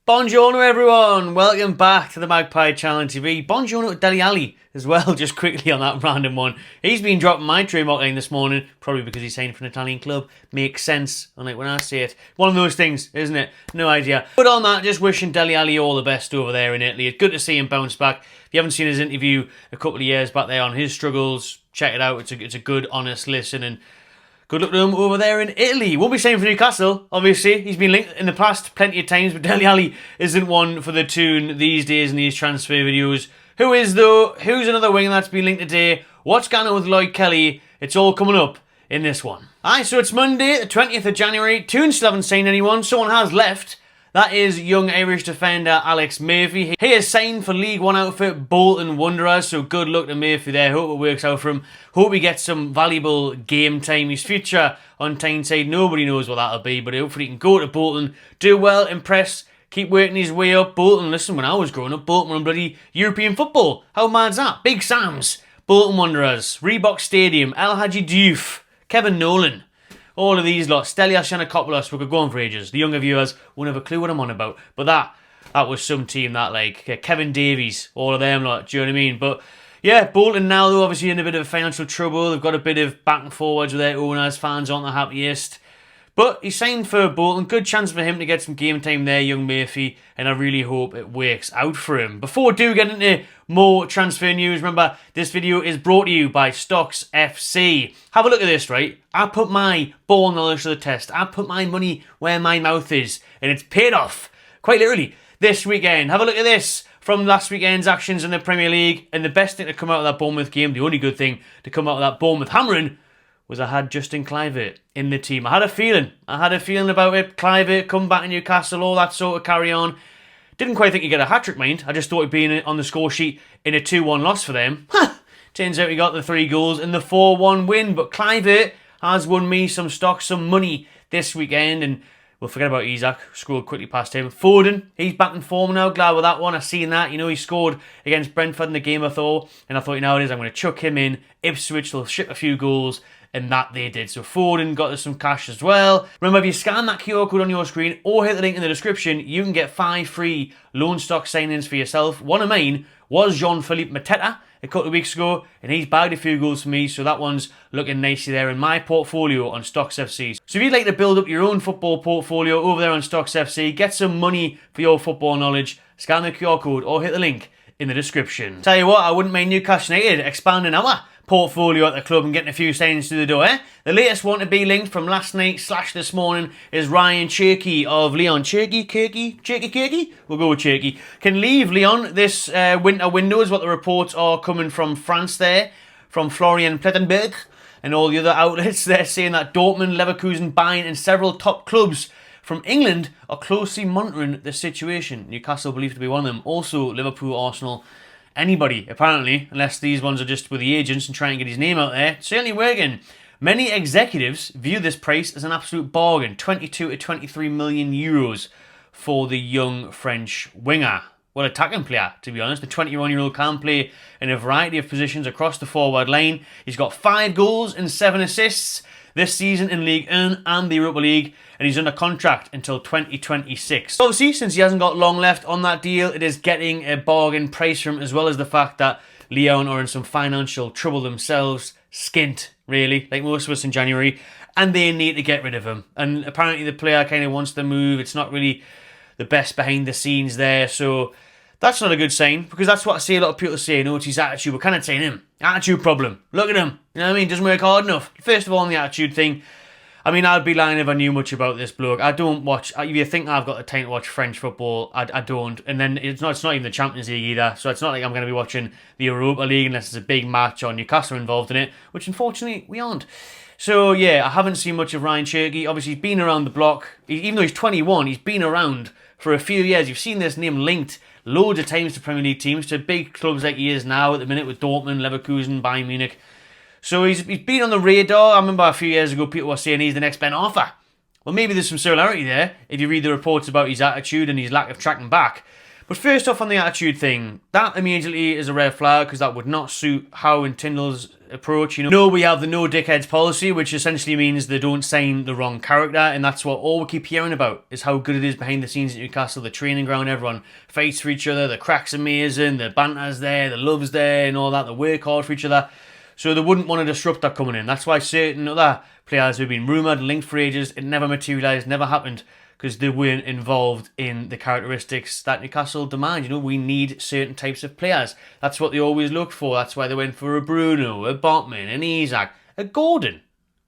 Buongiorno everyone, welcome back to the Magpie Channel TV. Buongiorno to Dele Alli as well, just quickly on that random one. He's been dropping my trademark line this morning, probably because he's signed for an Italian club. Makes sense, unlike when I say it. One of those things, isn't it? No idea. But on that, just wishing Dele Alli all the best over there in Italy. It's good to see him bounce back. If you haven't seen his interview a couple of years back there on his struggles, check it out. It's a good, honest listen, and good luck to him over there in Italy. Won't be saying for Newcastle, obviously. He's been linked in the past plenty of times, but Dele Alli isn't one for the Toon these days in these transfer videos. Who is, though? Who's another winger that's been linked today? What's going on with Lloyd Kelly? It's all coming up in this one. Aye, so it's Monday, the 20th of January. Toon still haven't signed anyone. Someone has left. That is young Irish defender Alex Murphy. He is signed for League One outfit Bolton Wanderers, so good luck to Murphy there. Hope it works out for him. Hope he gets some valuable game time. His future on Tyneside, nobody knows what that'll be, but hopefully he can go to Bolton, do well, impress, keep working his way up. Bolton, listen, when I was growing up, Bolton were on bloody European football. How mad's that? Big Sam's, Bolton Wanderers, Reebok Stadium, El Hadji Diouf, Kevin Nolan. All of these lot, Stelios Yanakopoulos, we could go on for ages. The younger viewers won't have a clue what I'm on about. But that was some team that, like, Kevin Davies, all of them lot, do you know what I mean? But yeah, Bolton now, though, obviously in a bit of financial trouble. They've got a bit of back and forwards with their owners. Fans aren't the happiest. But he's signed for Bolton. Good chance for him to get some game time there, young Murphy. And I really hope it works out for him. Before we do get into more transfer news, remember, this video is brought to you by StocksFC. Have a look at this, right? I put my ball knowledge to the test. I put my money where my mouth is. And it's paid off. Quite literally. This weekend. Have a look at this from last weekend's actions in the Premier League. And the best thing to come out of that Bournemouth game, the only good thing to come out of that Bournemouth hammering, was I had Justin Kluivert in the team. I had a feeling about it. Kluivert, come back to Newcastle, all that sort of carry on. Didn't quite think he'd get a hat-trick, mind. I just thought he'd be on the score sheet in a 2-1 loss for them. Turns out he got the 3 goals in the 4-1 win. But Kluivert has won me some stocks, some money this weekend. And we'll forget about Isaac. Scrolled quickly past him. Foden, he's back in form now. Glad with that one. I seen that. You know, he scored against Brentford in the game, I thought. And I thought, you know what it is, I'm going to chuck him in. Ipswich will ship a few goals. And that they did. So Foden got us some cash as well. Remember, if you scan that QR code on your screen or hit the link in the description, you can get 5 free loan stock signings for yourself. One of mine was Jean-Philippe Mateta a couple of weeks ago, and he's bagged a few goals for me, so that one's looking nicely there in my portfolio on StocksFC. So if you'd like to build up your own football portfolio over there on StocksFC, get some money for your football knowledge, scan the QR code or hit the link in the description. Tell you what, I wouldn't mind Newcastle United expanding our portfolio at the club and getting a few signings through the door, eh? The latest one to be linked from last night / this morning is Rayan Cherki of Lyon. Cherki? We'll go with Cherki. Can leave Lyon this winter window is what the reports are coming from France there, from Florian Plettenberg and all the other outlets. They're saying that Dortmund, Leverkusen, Bayern and several top clubs from England are closely monitoring the situation. Newcastle believed to be one of them. Also, Liverpool, Arsenal, anybody, apparently, unless these ones are just with the agents and trying to get his name out there. Certainly working. Many executives view this price as an absolute bargain. 22 to 23 million euros for the young French winger. Well, attacking player, to be honest. The 21-year-old can play in a variety of positions across the forward line. He's got 5 goals and 7 assists this season in League 1 and the Europa League, and he's under contract until 2026. Obviously, since he hasn't got long left on that deal, it is getting a bargain price for him, as well as the fact that Lyon are in some financial trouble themselves. Skint, really, like most of us in January, and they need to get rid of him. And apparently the player kind of wants to move. It's not really the best behind the scenes there, so that's not a good sign, because that's what I see a lot of people say, no, it's his attitude. We're kind of saying him. Attitude problem. Look at him. You know what I mean? Doesn't work hard enough. First of all, on the attitude thing, I mean, I'd be lying if I knew much about this bloke. I don't watch, if you think I've got the time to watch French football, I don't. And then it's not even the Champions League either, so it's not like I'm going to be watching the Europa League unless it's a big match or Newcastle involved in it, which unfortunately we aren't. So yeah, I haven't seen much of Rayan Cherki. Obviously, he's been around the block. Even though he's 21, he's been around for a few years. You've seen this name linked loads of times to Premier League teams, to big clubs like he is now at the minute with Dortmund, Leverkusen, Bayern Munich. So he's been on the radar. I remember a few years ago people were saying he's the next Ben Arfa. Well, maybe there's some similarity there if you read the reports about his attitude and his lack of tracking back. But first off, on the attitude thing, that immediately is a red flag because that would not suit Howe and Tyndall's approach. No, we have the no dickheads policy, which essentially means they don't sign the wrong character, and that's what all we keep hearing about is how good it is behind the scenes at Newcastle, the training ground, everyone fights for each other, the crack's amazing, the banter's there, the love's there, and all that, they work hard for each other. So they wouldn't want to disrupt that coming in. That's why certain other players who've been rumoured, linked for ages, it never materialised, never happened, because they weren't involved in the characteristics that Newcastle demand. We need certain types of players. That's what they always look for. That's why they went for a Bruno, a Botman, an Isak. A Gordon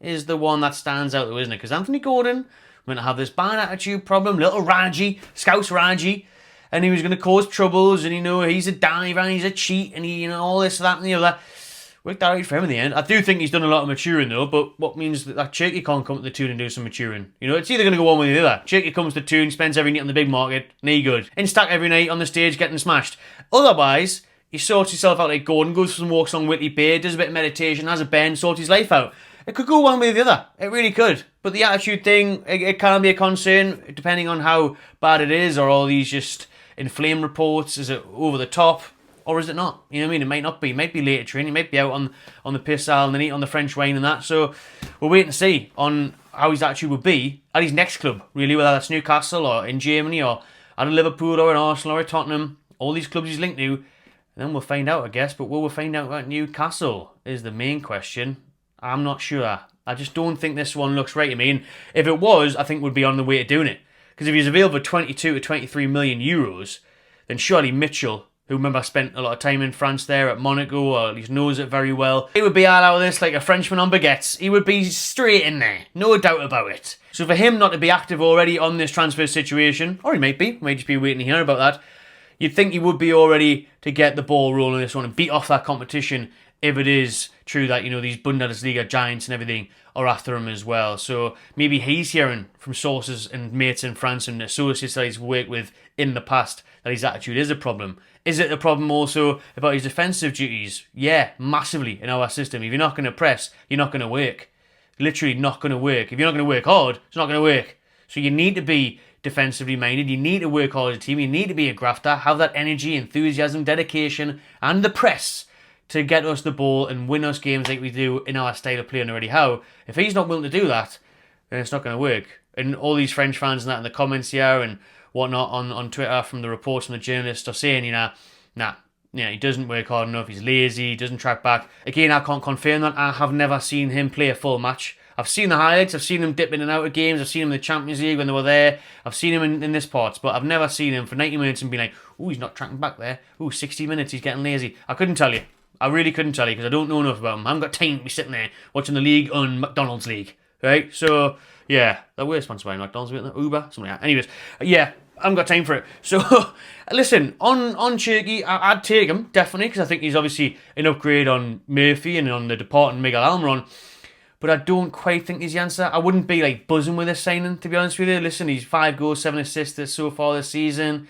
is the one that stands out though, isn't it? Because Anthony Gordon going to have this bad attitude problem, little Raji, Scouts Raji, and he was going to cause troubles, and he's a diver, and he's a cheat, and he, all this, that, and the other. Worked out right for him in the end. I do think he's done a lot of maturing though, but what means that Cherki can't come to the Toon and do some maturing? It's either going to go one way or the other. Cherki comes to Toon, spends every night on the big market, knee good. In stack every night on the stage getting smashed. Otherwise, he sorts himself out like Gordon, goes for some walks on Whitley Bay, does a bit of meditation, has a bend, sorts his life out. It could go one way or the other. It really could. But the attitude thing, it can be a concern, depending on how bad it is, or all these just inflamed reports. Is it over the top? Or is it not? It might not be. It might be later training. It might be out on the piss aisle and then eat on the French wine and that. So we'll wait and see on how his attitude will be at his next club, really, whether that's Newcastle or in Germany or at a Liverpool or an Arsenal or a Tottenham. All these clubs he's linked to. And then we'll find out, I guess. But will we find out at Newcastle is the main question. I'm not sure. I just don't think this one looks right to me. And if it was, I think we'd be on the way to doing it. Because if he's available for 22 to 23 million euros, then surely Mitchell, who remember spent a lot of time in France there at Monaco, or at least knows it very well, he would be all out of this like a Frenchman on baguettes. He would be straight in there, no doubt about it. So for him not to be active already on this transfer situation, or he might just be waiting to hear about that, you'd think he would be all ready to get the ball rolling this one and beat off that competition if it is true that, these Bundesliga giants and everything are after him as well. So maybe he's hearing from sources and mates in France and associates that he's worked with in the past that his attitude is a problem. Is it a problem also about his defensive duties? Yeah, massively in our system. If you're not going to press, you're not going to work. Literally not going to work. If you're not going to work hard, it's not going to work. So you need to be defensively minded. You need to work hard as a team. You need to be a grafter. Have that energy, enthusiasm, dedication, and the press to get us the ball and win us games like we do in our style of play and already how. If he's not willing to do that, then it's not going to work. And all these French fans and that in the comments here and whatnot on Twitter from the reports from the journalists are saying, he doesn't work hard enough, he's lazy, he doesn't track back. Again, I can't confirm that. I have never seen him play a full match. I've seen the highlights, I've seen him dip in and out of games, I've seen him in the Champions League when they were there, I've seen him in this part, but I've never seen him for 90 minutes and be like, he's not tracking back there. 60 minutes, he's getting lazy. I couldn't tell you. I really couldn't tell you because I don't know enough about him. I haven't got time to be sitting there watching the league on McDonald's League, right? So, yeah, that we're sponsored by McDonald's, Uber, something like that. Anyways, yeah, I haven't got time for it. So, listen, on Cherki, I'd take him, definitely, because I think he's obviously an upgrade on Murphy and on the departing Miguel Almiron. But I don't quite think he's the answer. I wouldn't be buzzing with this signing, to be honest with you. Listen, he's 5 goals, 7 assists so far this season.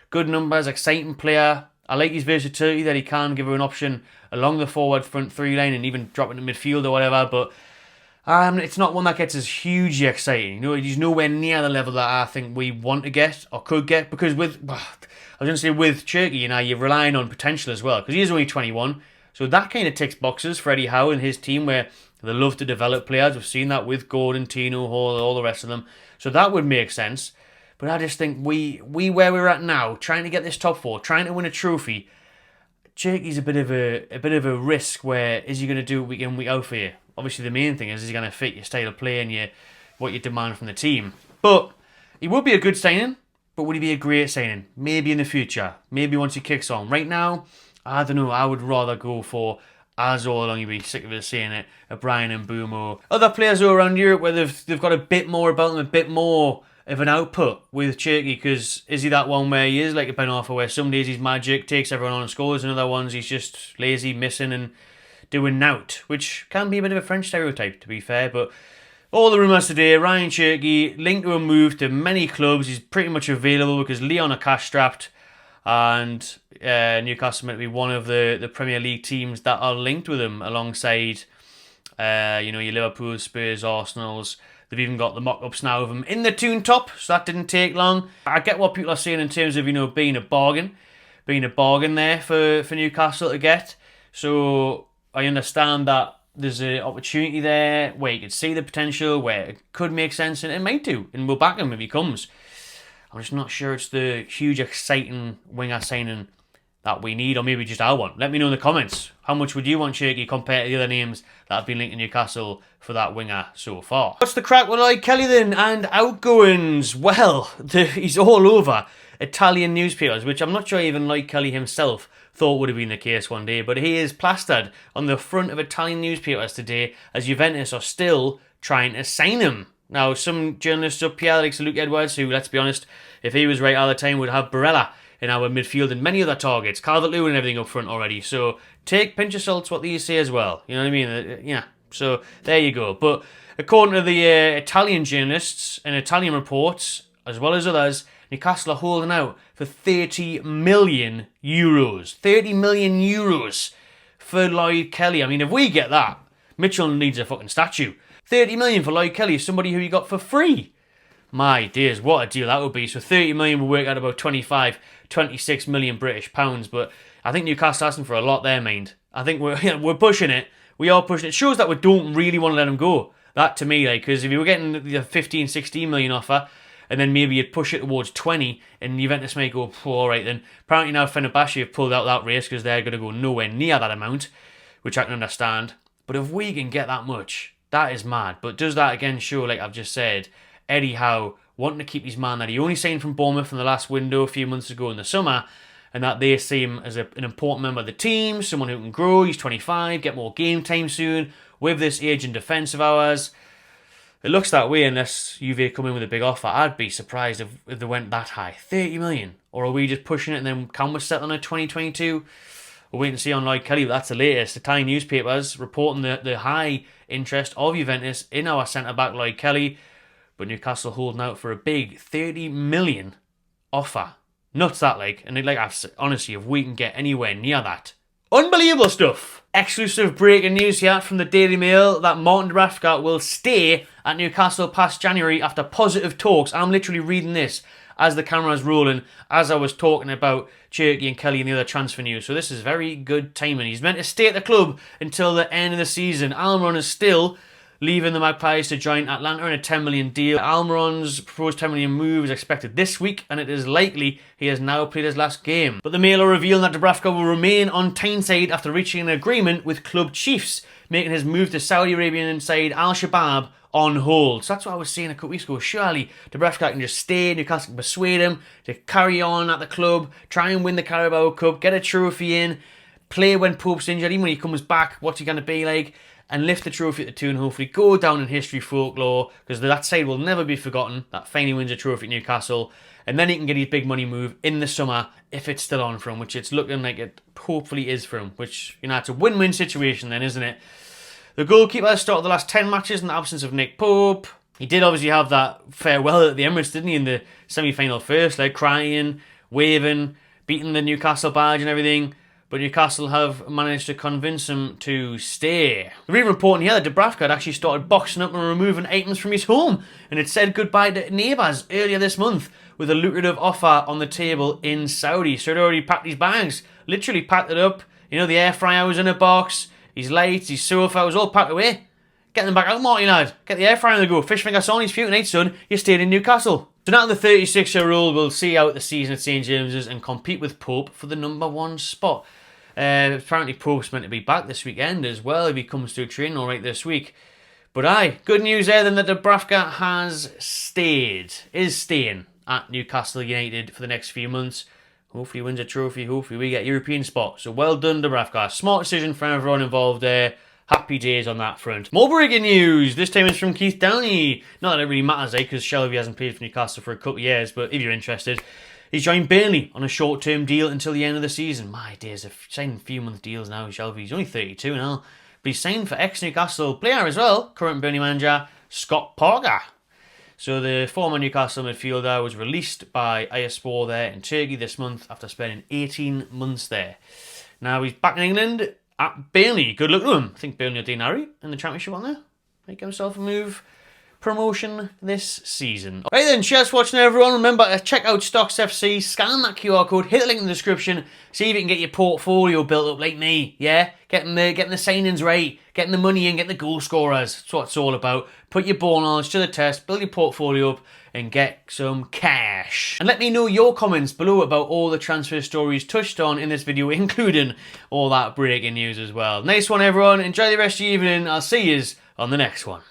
Good numbers, exciting player. I like his versatility that he can give her an option along the forward front 3 line and even drop it in midfield or whatever. But it's not one that gets us hugely exciting. He's nowhere near the level that I think we want to get or could get. Because with Cherki, you're relying on potential as well. Because he is only 21. So that kind of ticks boxes for Eddie Howe and his team where they love to develop players. We've seen that with Gordon, Tino, Hall, all the rest of them. So that would make sense. But I just think we where we're at now, trying to get this top 4, trying to win a trophy, Cherki's a bit of a risk. Where is he going to do it week in, week out for you? Obviously, the main thing is he going to fit your style of play and what you demand from the team. But he would be a good signing. But would he be a great signing? Maybe in the future. Maybe once he kicks on. Right now, I don't know. I would rather go for, as all along you'd be sick of us saying it, a Brian and Mbeumo. Other players who are around Europe where they've got a bit more about them, a bit more of an output with Cherki, because is he that one where he is like a Ben Arthur where some days he's magic, takes everyone on and scores, and other ones he's just lazy, missing and doing nout, which can be a bit of a French stereotype to be fair. But all the rumours today, Rayan Cherki linked to a move to many clubs. He's pretty much available because Lyon are cash strapped and Newcastle might be one of the Premier League teams that are linked with him alongside your Liverpool, Spurs, Arsenals, They've even got the mock-ups now of him in the Toon top, so that didn't take long. I get what people are saying in terms of, being a bargain there for Newcastle to get. So I understand that there's an opportunity there where you could see the potential, where it could make sense, and it might do, and we'll back him if he comes. I'm just not sure it's the huge, exciting winger signing that we need, or maybe just I want. Let me know in the comments. How much would you want Cherki compared to the other names that have been linked to Newcastle for that winger so far? What's the crack with Lloyd Kelly then, and outgoings? Well, he's all over Italian newspapers, which I'm not sure even Lloyd Kelly himself thought would have been the case one day, but he is plastered on the front of Italian newspapers today as Juventus are still trying to sign him. Now, some journalists up here, like Luke Edwards, who, let's be honest, if he was right all the time, would have Barella in our midfield and many other targets, Calvert-Lewin and everything up front already. So take pinch of salt what these say as well. You know what I mean? Yeah. So there you go. But according to the Italian journalists and Italian reports, as well as others, Newcastle are holding out for €30 million. €30 million for Lloyd Kelly. I mean, if we get that, Mitchell needs a fucking statue. 30 million for Lloyd Kelly, somebody who you got for free. My dears, what a deal that would be. So 30 million will work out about 26 million British pounds. But I think Newcastle asking for a lot there, mind. I think we're pushing it. We are pushing it. It shows that we don't really want to let him go. That to me, because if you were getting the 15, 16 million offer, and then maybe you'd push it towards 20, and Juventus may go, all right then. Apparently now Fenerbahce have pulled out that race because they're going to go nowhere near that amount, which I can understand. But if we can get that much, that is mad. But does that again show, like I've just said, Eddie Howe wanting to keep his man that he only signed from Bournemouth in the last window a few months ago in the summer, and that they see him as an important member of the team, someone who can grow. He's 25, get more game time soon, with this aging defence of ours. It looks that way unless Juve come in with a big offer. I'd be surprised if they went that high. 30 million. Or are we just pushing it and then can we settle on a 2022? We'll wait and see on Lloyd Kelly, but that's the latest. Italian newspapers reporting the high interest of Juventus in our centre-back Lloyd Kelly, but Newcastle holding out for a big 30 million offer. Nuts that, and I've said, honestly, if we can get anywhere near that, unbelievable stuff. Exclusive breaking news here from the Daily Mail that Martin Dubravka will stay at Newcastle past January after positive talks. I'm literally reading this as the camera's rolling, as I was talking about Cherki and Kelly and the other transfer news. So this is very good timing. He's meant to stay at the club until the end of the season. Almiron is still leaving the Magpies to join Atlanta in a $10 million deal. Almiron's proposed $10 million move is expected this week, and it is likely he has now played his last game. But the Mail are revealing that Dubravka will remain on Tyneside after reaching an agreement with club chiefs, making his move to Saudi Arabian side Al-Shabaab on hold. So that's what I was saying a couple weeks ago. Surely Dubravka can just stay, Newcastle can persuade him to carry on at the club, try and win the Carabao Cup, get a trophy in, play when Pope's injured, even when he comes back, what's he going to be like? And lift the trophy at the Toon, hopefully go down in history folklore, because that side will never be forgotten, that finally wins a trophy at Newcastle, and then he can get his big money move in the summer, if it's still on for him, which it's looking like it hopefully is for him, which, it's a win-win situation then, isn't it? The goalkeeper has started the last 10 matches in the absence of Nick Pope. He did obviously have that farewell at the Emirates, didn't he, in the semi-final first, crying, waving, beating the Newcastle badge and everything. But Newcastle have managed to convince him to stay. They're even reporting here that Dubravka had actually started boxing up and removing items from his home, and had said goodbye to neighbours earlier this month with a lucrative offer on the table in Saudi. So he'd already packed his bags, literally packed it up. The air fryer was in a box, his lights, his sofa was all packed away. Get them back out, Marty lad. Get the air fryer on the go. Fish finger on his few tonight, son. You stayed in Newcastle. So now the 36-year-old will see out the season at St James's and compete with Pope for the number 1 spot. Apparently Pope's meant to be back this weekend as well if he comes to training all right this week. But good news there then that Dubravka is staying at Newcastle United for the next few months. Hopefully wins a trophy, hopefully we get a European spot. So well done Dubravka. Smart decision for everyone involved there. Happy days on that front. More breaking news. This time it's from Keith Downey. Not that it really matters, because Shelvey hasn't played for Newcastle for a couple of years, but if you're interested, he's joined Burnley on a short-term deal until the end of the season. My days, they're signing a few-month deals now, Shelvey. He's only 32 now. But he's signed for ex-Newcastle player as well, current Burnley manager, Scott Parker. So the former Newcastle midfielder was released by Ayaspor there in Turkey this month after spending 18 months there. Now he's back in England at Burnley. Good luck to him. I think Burnley are doing Harry in the Championship on there. Make himself a move. promotion this season. Right then, cheers for watching everyone. Remember to check out StocksFC, scan that QR code, hit the link in the description, see if you can get your portfolio built up like me, yeah? Getting the signings right, getting the money in, getting the goal scorers. That's what it's all about. Put your ball knowledge to the test, build your portfolio up, and get some cash. And let me know your comments below about all the transfer stories touched on in this video, including all that breaking news as well. Nice one, everyone. Enjoy the rest of your evening. I'll see yous on the next one.